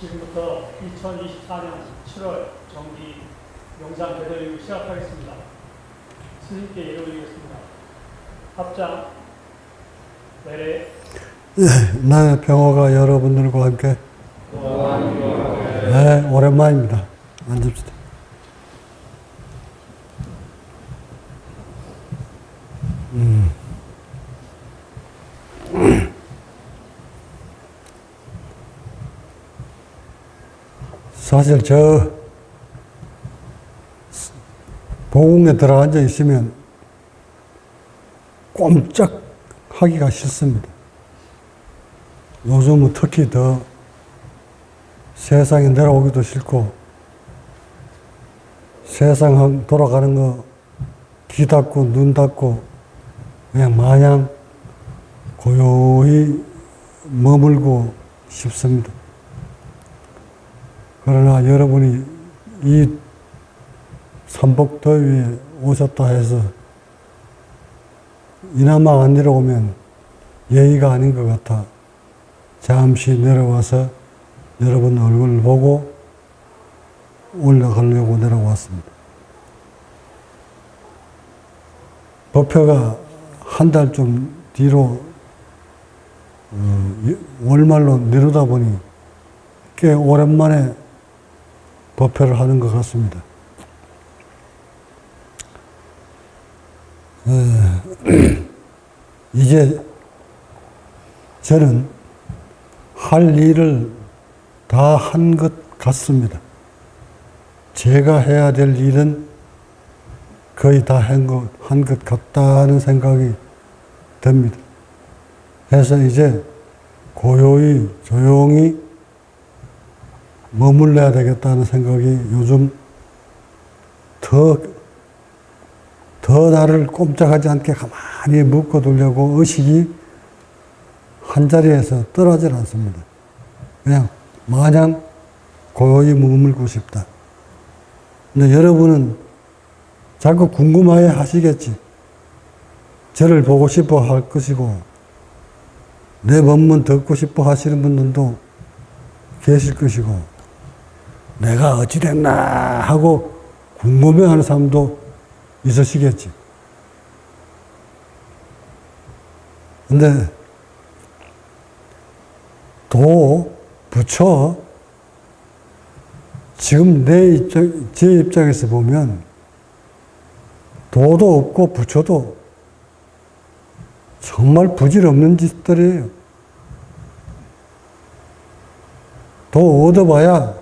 지금부터 2024년 7월 정기 영상 대대를 시작하겠습니다. 스님께 예를 올리겠습니다. 합장, 외래. 나의 병호가 여러분들과 함께. 네, 오랜만입니다. 앉읍시다. 사실 저 보궁에 들어앉아 있으면 꼼짝하기가 싫습니다. 요즘은 특히 더 세상에 내려오기도 싫고 세상 돌아가는 거 귀 닫고 눈 닫고 그냥 마냥 고요히 머물고 싶습니다. 그러나 여러분이 이 삼복더위에 오셨다 해서 이나마 안 내려오면 예의가 아닌 것 같아 잠시 내려와서 여러분 얼굴을 보고 올라가려고 내려왔습니다. 법회가 한 달쯤 뒤로 월말로 미루다 보니 꽤 오랜만에 법회를 하는 것 같습니다. 이제 저는 할 일을 다 한 것 같습니다. 제가 해야 될 일은 거의 다 한 것 같다는 생각이 듭니다. 그래서 이제 고요히 조용히 머물러야 되겠다는 생각이 요즘 더 나를 꼼짝하지 않게 가만히 묶어두려고 의식이 한 자리에서 떨어지지 않습니다. 그냥 마냥 고요히 머물고 싶다. 근데 여러분은 자꾸 궁금해 하시겠지. 저를 보고 싶어 할 것이고 내 법문 듣고 싶어 하시는 분들도 계실 것이고 내가 어찌 됐나 하고 궁금해하는 사람도 있으시겠지. 근데 도, 부처, 지금 제 입장에서 보면 도도 없고 부처도 정말 부질없는 짓들이에요. 도 얻어봐야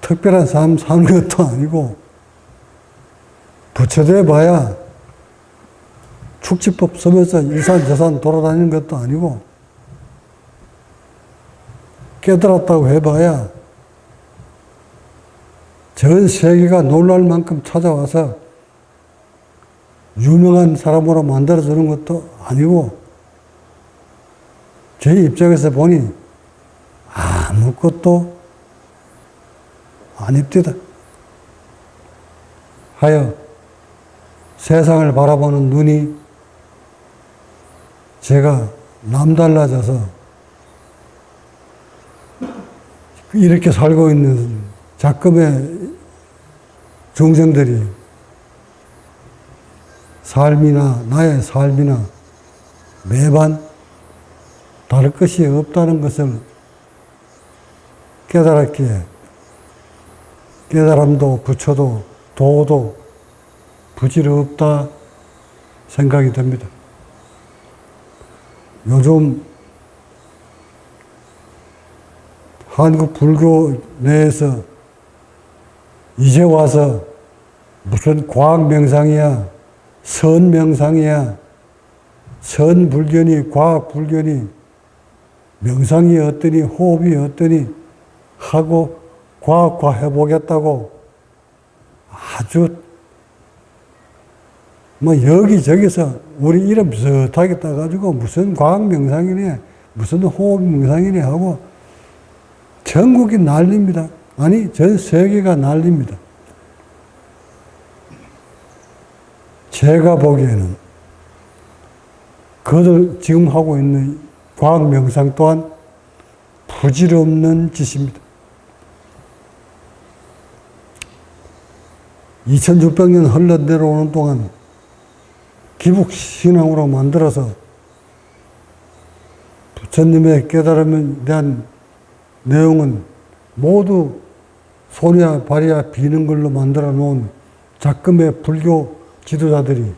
특별한 삶 사는 것도 아니고 부처도 해봐야 축지법 쓰면서 이산저산 돌아다니는 것도 아니고 깨달았다고 해봐야 전 세계가 놀랄 만큼 찾아와서 유명한 사람으로 만들어주는 것도 아니고 제 입장에서 보니 아무것도 아닙니다. 하여 세상을 바라보는 눈이 제가 남달라져서 이렇게 살고 있는 작금의 중생들이 삶이나 나의 삶이나 매반 다를 것이 없다는 것을 깨달았기에 깨달음도 부처도 도도 부질없다 생각이 듭니다. 요즘 한국 불교 내에서 이제 와서 무슨 과학 명상이야, 선 명상이야, 선 불견이, 과학 불견이, 명상이 어떠니, 호흡이 어떠니 하고 과학화 해보겠다고 아주 여기저기서 우리 이름 비슷하게 따가지고 무슨 과학 명상이네, 무슨 호흡 명상이네 하고 전국이 난립니다. 아니, 전 세계가 난립니다. 제가 보기에는 그들 지금 하고 있는 과학 명상 또한 부질없는 짓입니다. 2600년 흘러내려오는 동안 기복신앙으로 만들어서 부처님의 깨달음에 대한 내용은 모두 소리야 발이야 비는 걸로 만들어 놓은 작금의 불교 지도자들이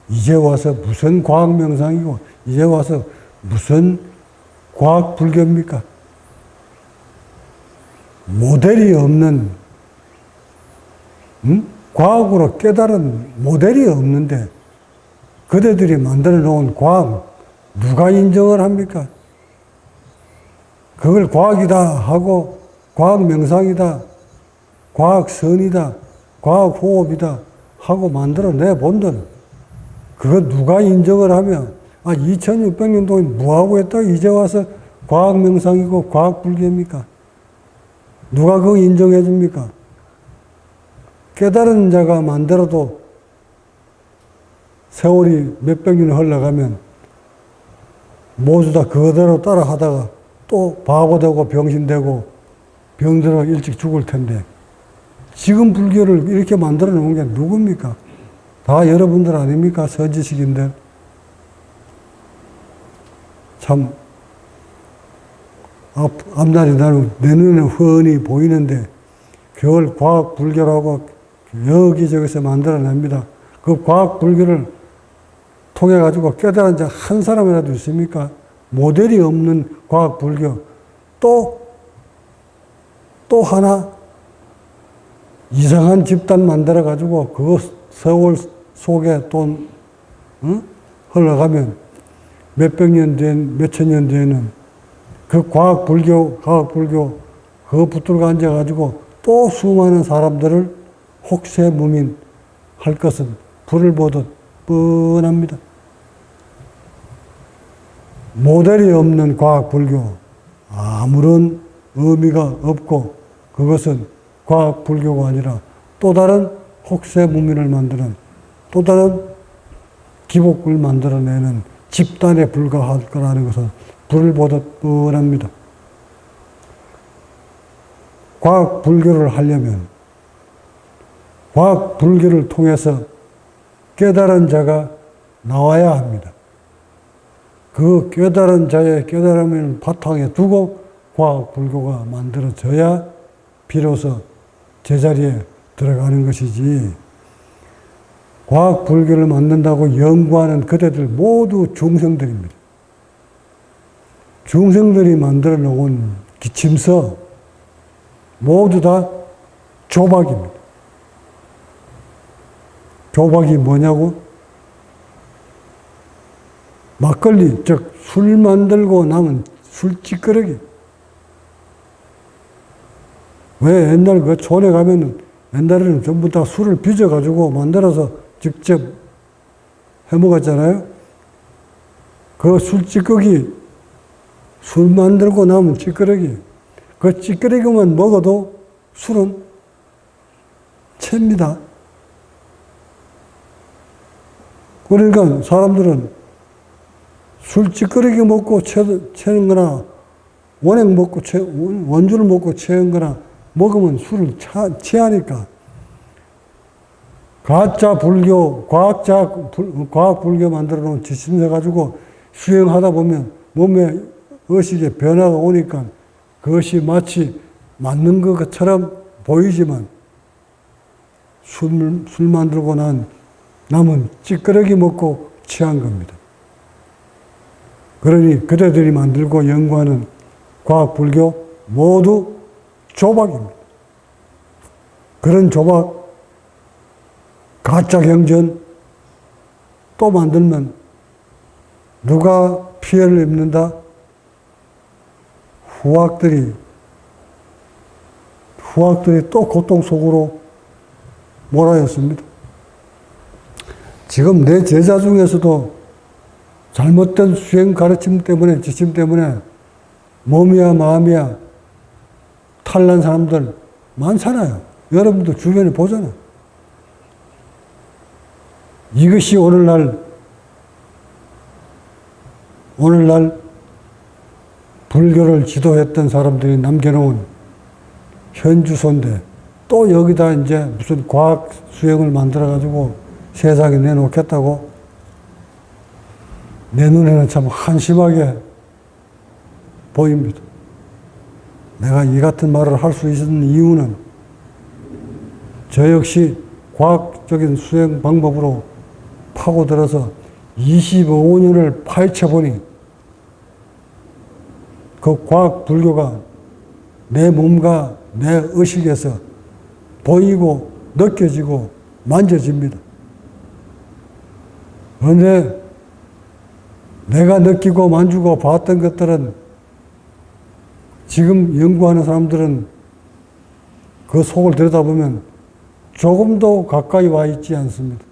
이제 와서 무슨 과학 명상이고 이제 와서 무슨 과학 불교입니까? 모델이 없는, 과학으로 깨달은 모델이 없는데 그대들이 만들어 놓은 과학 누가 인정을 합니까? 그걸 과학이다 하고 과학 명상이다, 과학 선이다, 과학 호흡이다 하고 만들어 내본들 그거 누가 인정을 하면 2600년 동안 뭐하고 했다고 이제 와서 과학 명상이고 과학 불교입니까? 누가 그거 인정해 줍니까? 깨달은 자가 만들어도 세월이 몇백 년이 흘러가면 모두 다 그대로 따라 하다가 또 바보되고 병신되고 병들어 일찍 죽을 텐데 지금 불교를 이렇게 만들어 놓은 게 누굽니까? 다 여러분들 아닙니까? 선지식인들. 참 앞날이 나는 내 눈에 훤히 보이는데 그걸 과학 불교라고 여기저기서 만들어냅니다. 그 과학 불교를 통해 가지고 깨달은 자 한 사람이라도 있습니까? 모델이 없는 과학 불교. 또 하나 이상한 집단 만들어 가지고 그 세월 속에 또 흘러가면 몇백 년 뒤엔 몇천 년 뒤에는 그 과학 불교 그거 붙들고 앉아 가지고 또 수많은 사람들을 혹세무민 할 것은 불을 보듯 뻔합니다. 모델이 없는 과학 불교 아무런 의미가 없고 그것은 과학 불교가 아니라 또 다른 혹세무민을 만드는 또 다른 기복을 만들어내는 집단에 불과할 거라는 것은 불을 보듯 뻔합니다. 과학 불교를 하려면 과학 불교를 통해서 깨달은 자가 나와야 합니다. 그 깨달은 자의 깨달음을 바탕에 두고 과학 불교가 만들어져야 비로소 제자리에 들어가는 것이지, 과학 불교를 만든다고 연구하는 그대들 모두 중생들입니다. 중생들이 만들어 놓은 기침서 모두 다 조박입니다. 조박이 뭐냐고? 막걸리, 즉 술 만들고 남은 술찌끄러기. 왜 옛날 그 촌에 가면은 옛날에는 전부 다 술을 빚어가지고 만들어서 직접 해먹었잖아요. 그 술찌꺼기, 술 만들고 남은 찌끄러기. 그 찌끄러기만 먹어도 술은 챕니다. 그러니까 사람들은 술 찌끄러기 먹고 채는 거나 원액 먹고 원주를 먹고 채는 거나 먹으면 술을 취하니까 가짜 불교, 과학 불교 만들어 놓은 지침서 가지고 수행하다 보면 몸에 의식의 변화가 오니까 그것이 마치 맞는 것처럼 보이지만 술 만들고 남은 찌끄러기 먹고 취한 겁니다. 그러니 그대들이 만들고 연구하는 과학 불교 모두 조박입니다. 그런 조박, 가짜 경전 또 만들면 누가 피해를 입는다? 후학들이 또 고통 속으로 몰아였습니다. 지금 내 제자 중에서도 잘못된 수행 가르침 때문에, 지침 때문에 몸이야 마음이야 탈난 사람들 많잖아요. 여러분도 주변에 보잖아요. 이것이 오늘날 불교를 지도했던 사람들이 남겨놓은 현주소인데 또 여기다 이제 무슨 과학 수행을 만들어가지고 세상에 내놓겠다고 내 눈에는 참 한심하게 보입니다. 내가 이 같은 말을 할 수 있는 이유는 저 역시 과학적인 수행 방법으로 파고들어서 25년을 파헤쳐보니 그 과학 불교가 내 몸과 내 의식에서 보이고 느껴지고 만져집니다. 그런데 내가 느끼고 만지고 봤던 것들은 지금 연구하는 사람들은 그 속을 들여다보면 조금도 가까이 와 있지 않습니다.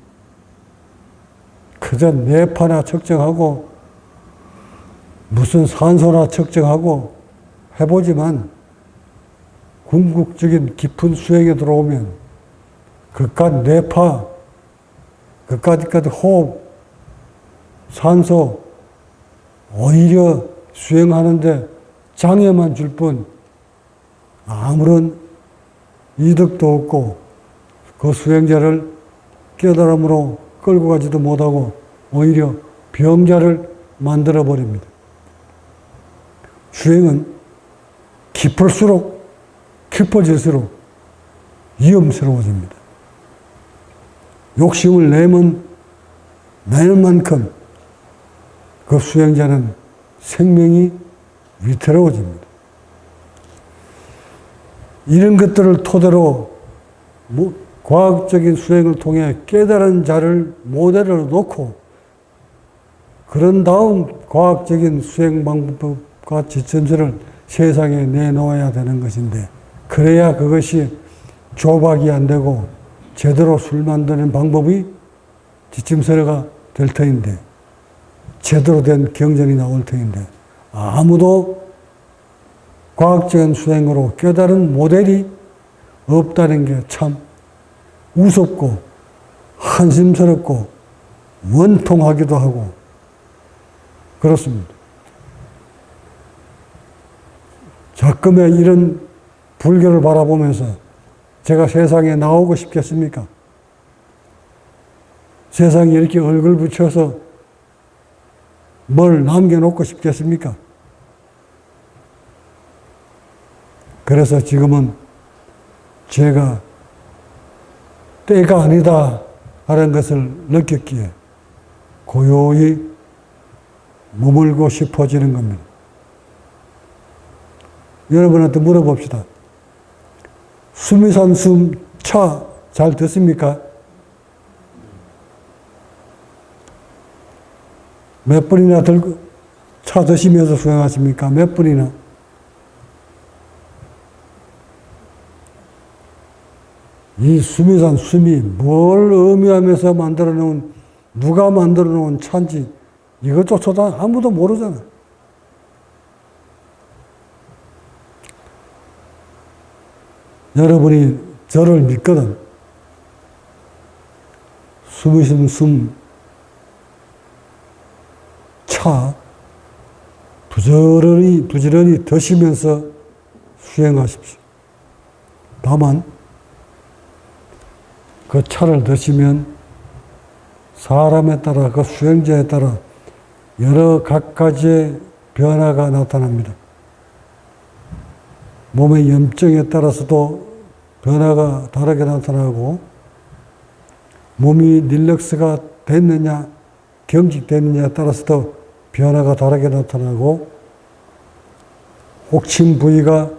그저 뇌파나 측정하고 무슨 산소나 측정하고 해보지만 궁극적인 깊은 수행에 들어오면 그깟 뇌파, 그깟 호흡, 산소 오히려 수행하는데 장애만 줄 뿐 아무런 이득도 없고 그 수행자를 깨달음으로 끌고 가지도 못하고 오히려 병자를 만들어 버립니다. 수행은 깊을수록 깊어질수록 위험스러워집니다. 욕심을 내는 만큼 그 수행자는 생명이 위태로워집니다. 이런 것들을 토대로 과학적인 수행을 통해 깨달은 자를 모델으로 놓고 그런 다음 과학적인 수행 방법과 지침서를 세상에 내놓아야 되는 것인데 그래야 그것이 조박이 안 되고 제대로 술 만드는 방법이 지침서가 될 터인데 제대로 된 경전이 나올 터인데 아무도 과학적인 수행으로 깨달은 모델이 없다는 게 참 우습고 한심스럽고 원통하기도 하고 그렇습니다. 가끔의 이런 불교를 바라보면서 제가 세상에 나오고 싶겠습니까? 세상에 이렇게 얼굴 붙여서 뭘 남겨놓고 싶겠습니까? 그래서 지금은 제가 때가 아니다 하는 것을 느꼈기에 고요히 머물고 싶어지는 겁니다. 여러분한테 물어봅시다. 수미산 숨 차 잘 듣습니까? 몇 분이나 들고 차 드시면서 수행하십니까? 몇 분이나? 이 수미산 숨이 뭘 의미하면서 만들어 놓은, 누가 만들어 놓은 차인지 이것조차도 아무도 모르잖아. 여러분이 저를 믿거든. 숨이신 숨, 차, 부지런히 드시면서 수행하십시오. 다만, 그 차를 드시면 사람에 따라, 그 수행자에 따라 여러 각가지의 변화가 나타납니다. 몸의 염증에 따라서도 변화가 다르게 나타나고, 몸이 릴렉스가 됐느냐, 경직됐느냐에 따라서도 변화가 다르게 나타나고, 혹침 부위가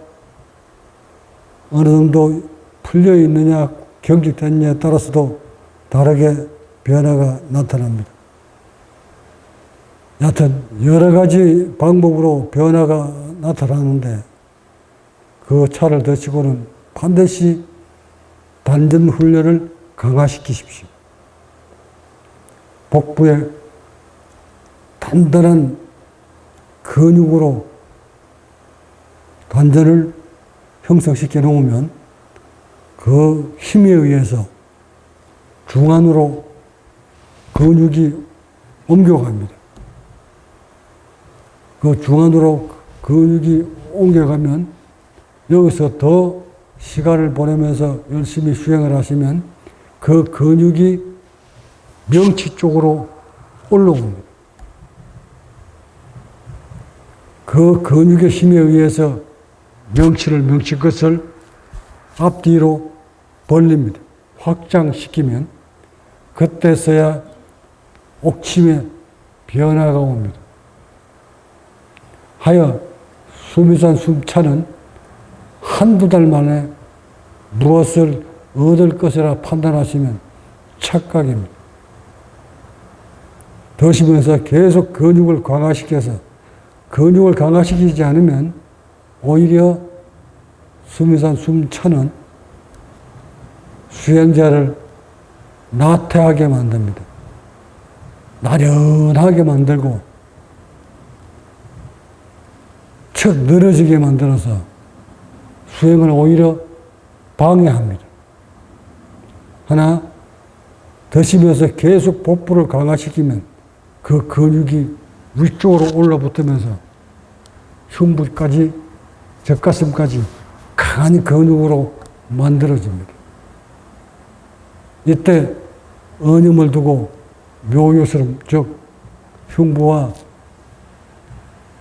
어느 정도 풀려 있느냐, 경직됐느냐에 따라서도 다르게 변화가 나타납니다. 여하튼 여러 가지 방법으로 변화가 나타나는데 그 차를 드시고는 반드시 단전 훈련을 강화시키십시오. 복부에 단단한 근육으로 단전을 형성시켜 놓으면 그 힘에 의해서 중안으로 근육이 옮겨갑니다. 그 중안으로 근육이 옮겨가면 여기서 더 시간을 보내면서 열심히 수행을 하시면 그 근육이 명치 쪽으로 올라옵니다. 그 근육의 힘에 의해서 명치 끝을 앞뒤로 벌립니다. 확장시키면 그때서야 옥침의 변화가 옵니다. 하여 수미산 숨차는 한두 달 만에 무엇을 얻을 것이라 판단하시면 착각입니다. 드시면서 계속 근육을 강화시켜서 근육을 강화시키지 않으면 오히려 수미산 숨차는 수행자를 나태하게 만듭니다. 나련하게 만들고 척 늘어지게 만들어서 수행을 오히려 방해합니다. 하나, 드시면서 계속 복부를 강화시키면 그 근육이 위쪽으로 올라붙으면서 흉부까지 젖가슴까지 강한 근육으로 만들어집니다. 이때 언음을 두고 묘유스름, 즉 흉부와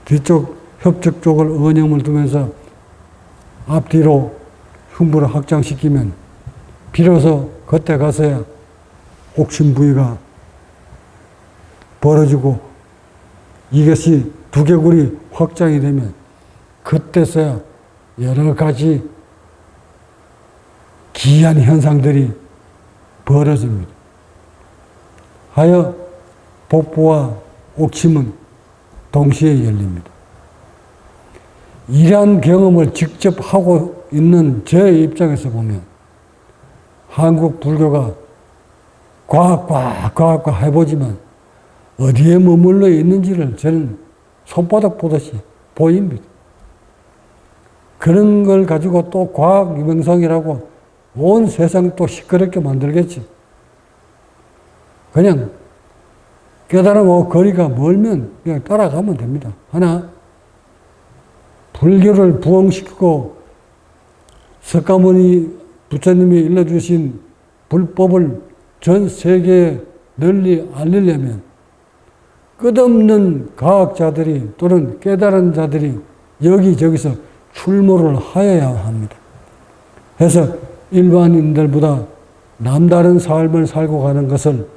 뒤쪽 협적 쪽을 언음을 두면서 앞뒤로 흉부를 확장시키면 비로소 그때 가서야 옥심 부위가 벌어지고 이것이 두개골이 확장이 되면 그때서야 여러 가지 기이한 현상들이 벌어집니다. 하여 복부와 옥심은 동시에 열립니다. 이러한 경험을 직접 하고 있는 제 입장에서 보면 한국 불교가 과학과 해보지만 어디에 머물러 있는지를 저는 손바닥 보듯이 보입니다. 그런 걸 가지고 또 과학 명상이라고 온 세상 또 시끄럽게 만들겠지. 그냥 깨달음하고 거리가 멀면 그냥 따라가면 됩니다. 하나, 불교를 부흥시키고 석가모니 부처님이 일러주신 불법을 전 세계에 널리 알리려면 끝없는 과학자들이 또는 깨달은 자들이 여기저기서 출몰을 하여야 합니다. 그래서 일반인들보다 남다른 삶을 살고 가는 것을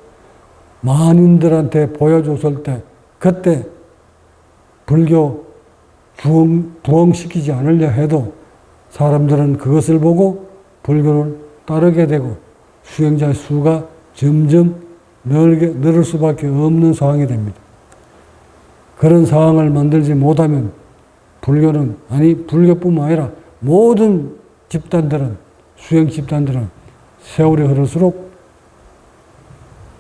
만인들한테 보여줬을 때 그때 불교 부흥시키지 않으려 해도 사람들은 그것을 보고 불교를 따르게 되고 수행자의 수가 점점 늘을 수밖에 없는 상황이 됩니다. 그런 상황을 만들지 못하면 불교는, 아니 불교뿐만 아니라 모든 집단들은, 수행 집단들은 세월이 흐를수록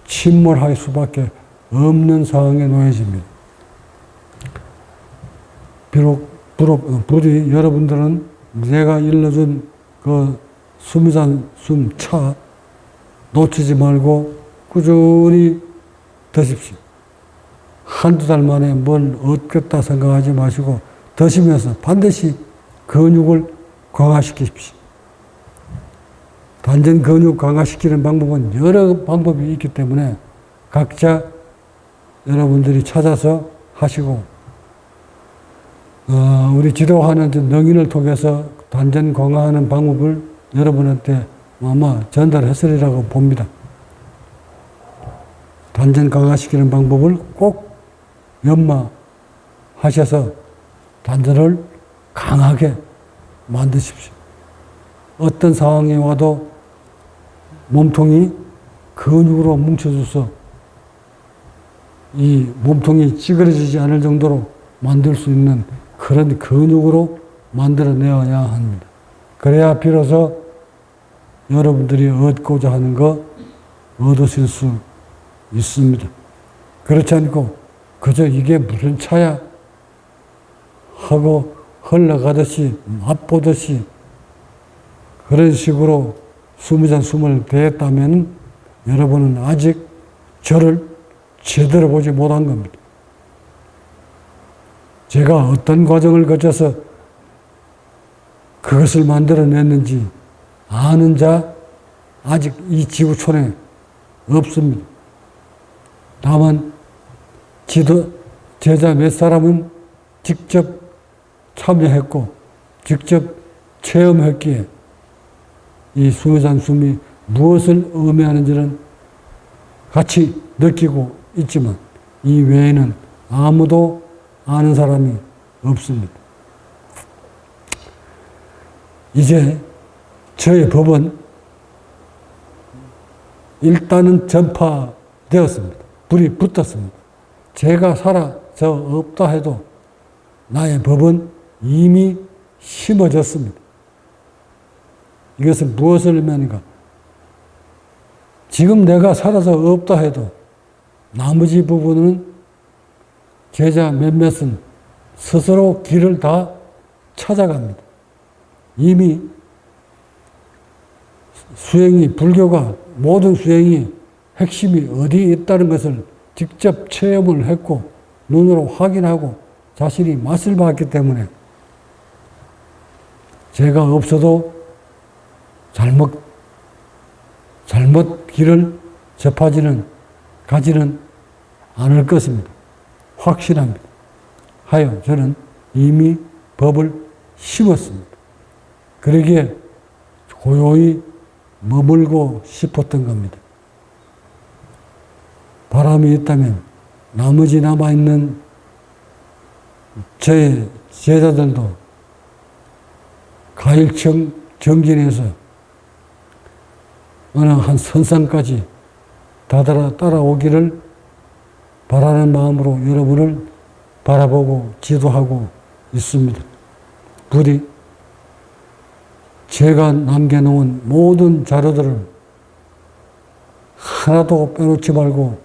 침몰할 수밖에 없는 상황에 놓여집니다. 부디 여러분들은 제가 일러준 그 수미산 숨차 놓치지 말고 꾸준히 드십시오. 한두 달 만에 뭘 얻겠다 생각하지 마시고 드시면서 반드시 근육을 강화시키십시오. 단전 근육 강화시키는 방법은 여러 방법이 있기 때문에 각자 여러분들이 찾아서 하시고 우리 지도하는 능인을 통해서 단전 강화하는 방법을 여러분한테 아마 전달했으리라고 봅니다. 단전 강화시키는 방법을 꼭 연마하셔서 단전을 강하게 만드십시오. 어떤 상황에 와도 몸통이 근육으로 뭉쳐져서 이 몸통이 찌그러지지 않을 정도로 만들 수 있는 그런 근육으로 만들어내어야 합니다. 그래야 비로소 여러분들이 얻고자 하는 거 얻으실 수 있습니다. 그렇지 않고 그저 이게 무슨 차야 하고 흘러가듯이 맛보듯이 그런 식으로 수미산 숨을 대했다면 여러분은 아직 저를 제대로 보지 못한 겁니다. 제가 어떤 과정을 거쳐서 그것을 만들어냈는지 아는 자 아직 이 지구촌에 없습니다. 다만 제자 몇 사람은 직접 참여했고 직접 체험했기에 이 수묘산숨이 무엇을 의미하는지는 같이 느끼고 있지만 이 외에는 아무도 아는 사람이 없습니다. 이제 저의 법은 일단은 전파되었습니다. 불이 붙었습니다. 제가 사라져 없다 해도 나의 법은 이미 심어졌습니다. 이것은 무엇을 의미하는가? 지금 내가 사라져 없다 해도 나머지 부분은 제자 몇몇은 스스로 길을 다 찾아갑니다. 이미 수행이, 불교가 모든 수행이 핵심이 어디에 있다는 것을 직접 체험을 했고 눈으로 확인하고 자신이 맛을 봤기 때문에 제가 없어도 잘못 길을 가지는 않을 것입니다. 확신합니다. 하여 저는 이미 법을 심었습니다. 그러기에 고요히 머물고 싶었던 겁니다. 바람이 있다면 나머지 남아있는 저의 제자들도 가일청 정진해서 어느 한 선상까지 따라오기를 바라는 마음으로 여러분을 바라보고 지도하고 있습니다. 부디 제가 남겨놓은 모든 자료들을 하나도 빼놓지 말고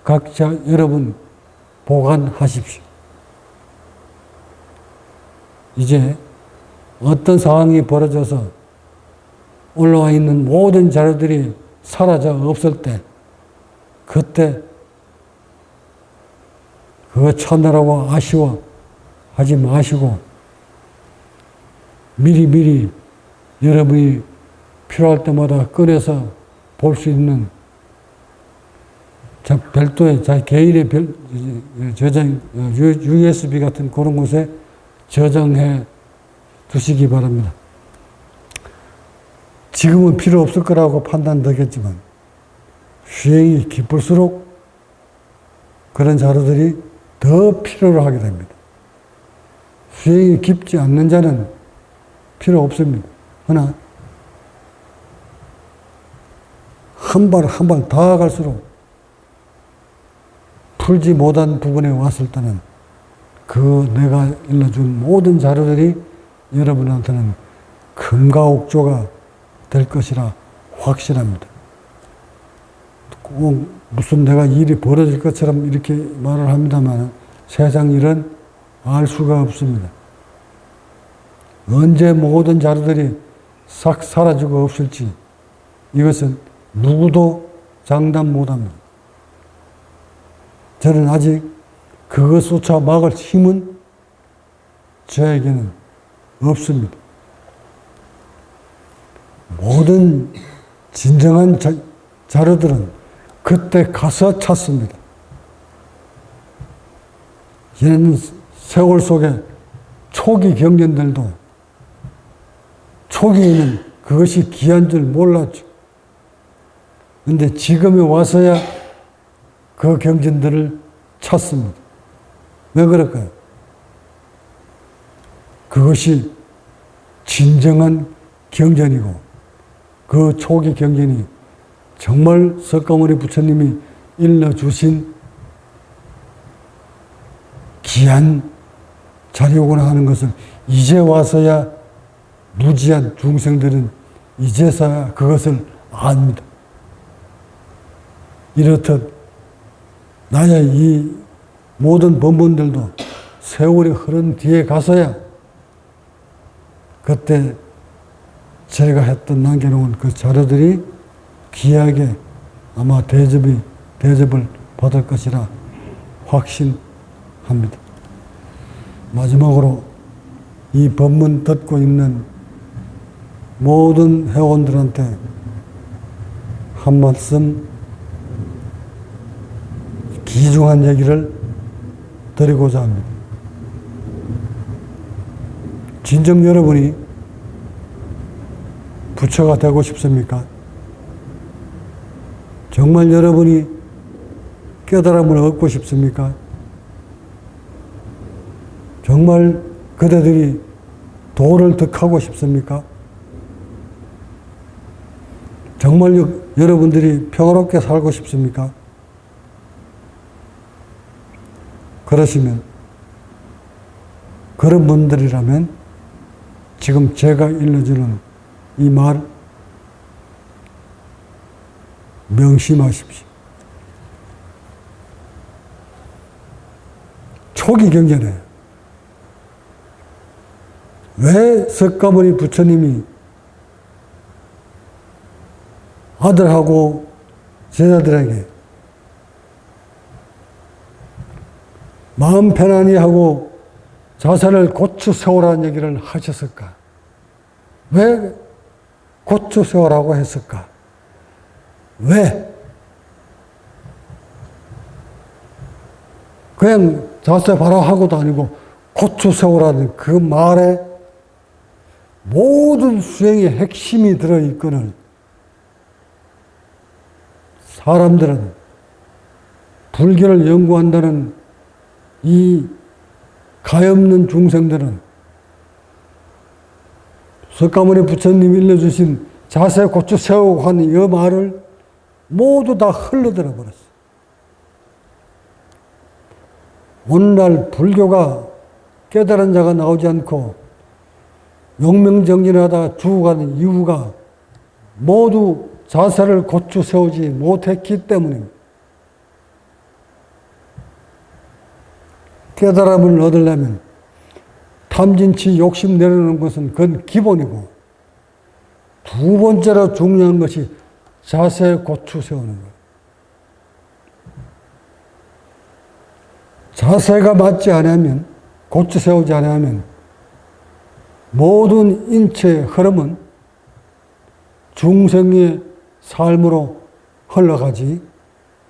각자 여러분 보관하십시오. 이제 어떤 상황이 벌어져서 올라와 있는 모든 자료들이 사라져 없을 때 그때 그거 찾느라고 아쉬워하지 마시고 미리미리 여러분이 필요할 때마다 꺼내서 볼 수 있는 별도의 개인의 저장, USB 같은 그런 곳에 저장해 두시기 바랍니다. 지금은 필요 없을 거라고 판단되겠지만 수행이 깊을수록 그런 자료들이 더 필요로 하게 됩니다. 수행이 깊지 않는 자는 필요 없습니다. 그러나 한 발 한 발 다가갈수록 풀지 못한 부분에 왔을 때는 그 내가 일러준 모든 자료들이 여러분한테는 금가옥조가 될 것이라 확신합니다. 꼭 무슨 내가 일이 벌어질 것처럼 이렇게 말을 합니다만 세상 일은 알 수가 없습니다. 언제 모든 자료들이 싹 사라지고 없을지 이것은 누구도 장담 못합니다. 저는 아직 그것조차 막을 힘은 저에게는 없습니다. 모든 진정한 자료들은 그때 가서 찾습니다. 얘는 세월 속에 초기 경전들도 초기에는 그것이 귀한 줄 몰랐죠. 근데 지금에 와서야 그 경전들을 찾습니다. 왜 그럴까요? 그것이 진정한 경전이고 그 초기 경전이 정말 석가모니 부처님이 일러주신 귀한 자료구나 하는 것을 이제 와서야 무지한 중생들은 이제서야 그것을 압니다. 이렇듯 나의 이 모든 법문들도 세월이 흐른 뒤에 가서야 그때 제가 남겨놓은 그 자료들이 귀하게 아마 대접을 받을 것이라 확신합니다. 마지막으로 이 법문 듣고 있는 모든 회원들한테 한 말씀 귀중한 얘기를 드리고자 합니다. 진정 여러분이 부처가 되고 싶습니까? 정말 여러분이 깨달음을 얻고 싶습니까? 정말 그대들이 도를 득하고 싶습니까? 정말 여러분들이 평화롭게 살고 싶습니까? 그러시면, 그런 분들이라면 지금 제가 일러주는 이 말 명심하십시오. 초기 경전에 왜 석가모니 부처님이 아들하고 제자들에게 마음 편안히 하고 자세를 고추 세우라는 얘기를 하셨을까? 왜 고추 세우라고 했을까? 왜? 그냥 자세 바로 하고도 아니고 고추 세우라는 그 말에 모든 수행의 핵심이 들어있거늘 사람들은 불교를 연구한다는 이 가엾는 중생들은 석가모니 부처님이 일러주신 자세 고추 세우고 하는 이 말을 모두 다 흘러들어 버렸어. 오늘날 불교가 깨달은 자가 나오지 않고 용맹정진하다 죽어가는 이유가 모두 자세를 고추 세우지 못했기 때문입니다. 깨달음을 얻으려면 탐진치 욕심 내려놓는 것은 그건 기본이고 두 번째로 중요한 것이 자세 고추 세우는 거예요. 자세가 맞지 않으면, 고추 세우지 않으면 모든 인체의 흐름은 중생의 삶으로 흘러가지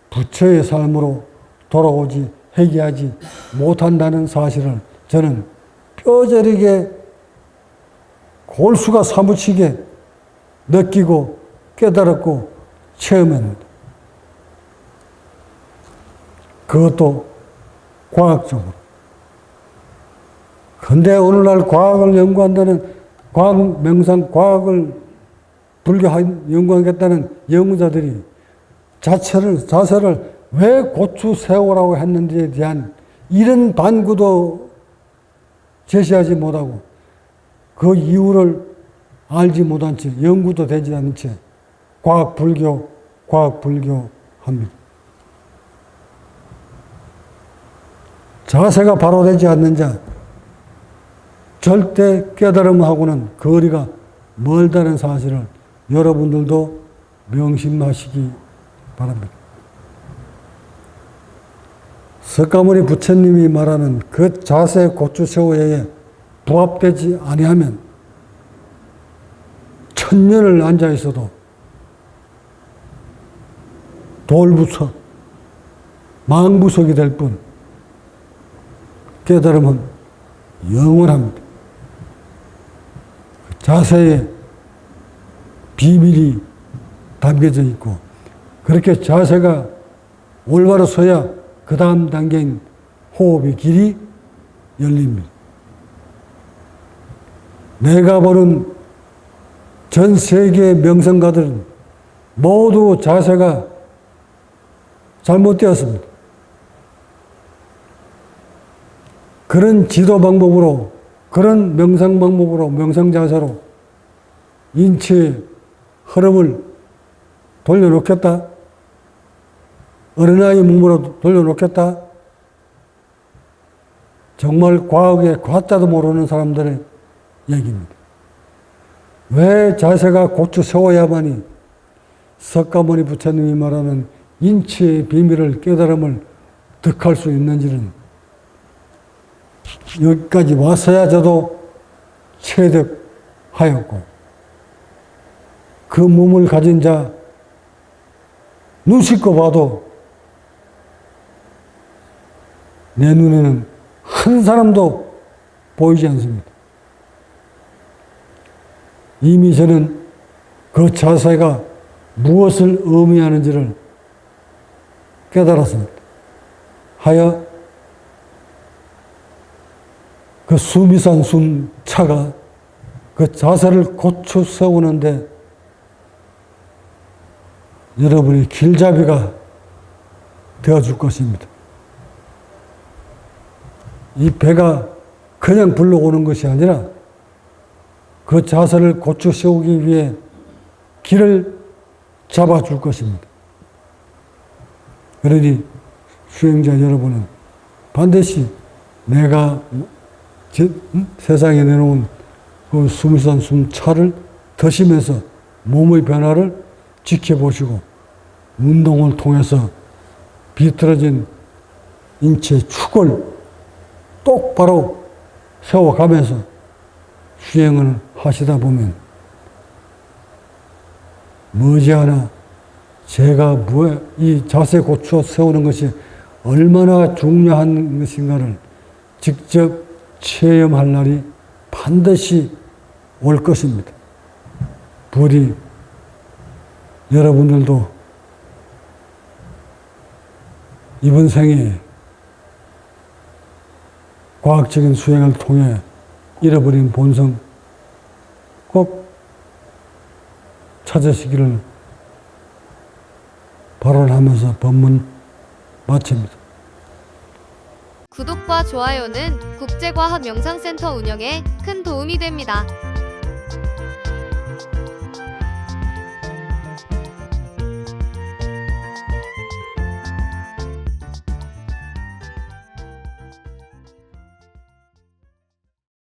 부처의 삶으로 돌아오지 회귀하지 못한다는 사실을 저는 뼈저리게 골수가 사무치게 느끼고 깨달았고 체험했는데 그것도 과학적으로. 근데 오늘날 과학을 연구한다는 과학 명상 과학을 불교 연구하겠다는 연구자들이 자세를 왜 고추 세우라고 했는지에 대한 이런 반구도 제시하지 못하고 그 이유를 알지 못한 채 연구도 되지 않은 채 과학 불교 합니다. 자세가 바로 되지 않는 자 절대 깨달음하고는 거리가 멀다는 사실을 여러분들도 명심하시기 바랍니다. 석가모니 부처님이 말하는 그 자세 고추 세우에 부합되지 아니하면 천년을 앉아 있어도 돌부석, 망부석이 될 뿐 깨달음은 영원합니다. 자세에 비밀이 담겨져 있고 그렇게 자세가 올바로 서야 그 다음 단계인 호흡의 길이 열립니다. 내가 보는 전 세계의 명성가들은 모두 자세가 잘못되었습니다. 그런 지도 방법으로, 그런 명상 방법으로, 명상 자세로 인체의 흐름을 돌려놓겠다? 어린아이 몸으로 돌려놓겠다? 정말 과학의 과자도 모르는 사람들의 얘기입니다. 왜 자세가 고추 세워야만이 석가모니 부처님이 말하는 인체의 비밀을 깨달음을 득할 수 있는지는 여기까지 왔어야 저도 체득하였고, 그 몸을 가진 자 눈 씻고 봐도 내 눈에는 한 사람도 보이지 않습니다. 이미 저는 그 자세가 무엇을 의미하는지를 깨달았습니다. 하여 그 숨이 산 숨차가 그 자세를 고쳐 세우는데 여러분이 길잡이가 되어줄 것입니다. 이 배가 그냥 불러오는 것이 아니라 그 자세를 고쳐 세우기 위해 길을 잡아줄 것입니다. 그러니 수행자 여러분은 반드시 내가 세상에 내놓은 그 숨산 숨차를 드시면서 몸의 변화를 지켜보시고 운동을 통해서 비틀어진 인체 축을 똑바로 세워가면서 수행을 하시다 보면 머지않아 제가 이 자세 고쳐 세우는 것이 얼마나 중요한 것인가를 직접 체험할 날이 반드시 올 것입니다. 부디 여러분들도 이번 생에 과학적인 수행을 통해 잃어버린 본성 꼭 찾으시기를 발언하면서 법문 마칩니다. 구독과 좋아요는 국제과학명상센터 운영에 큰 도움이 됩니다.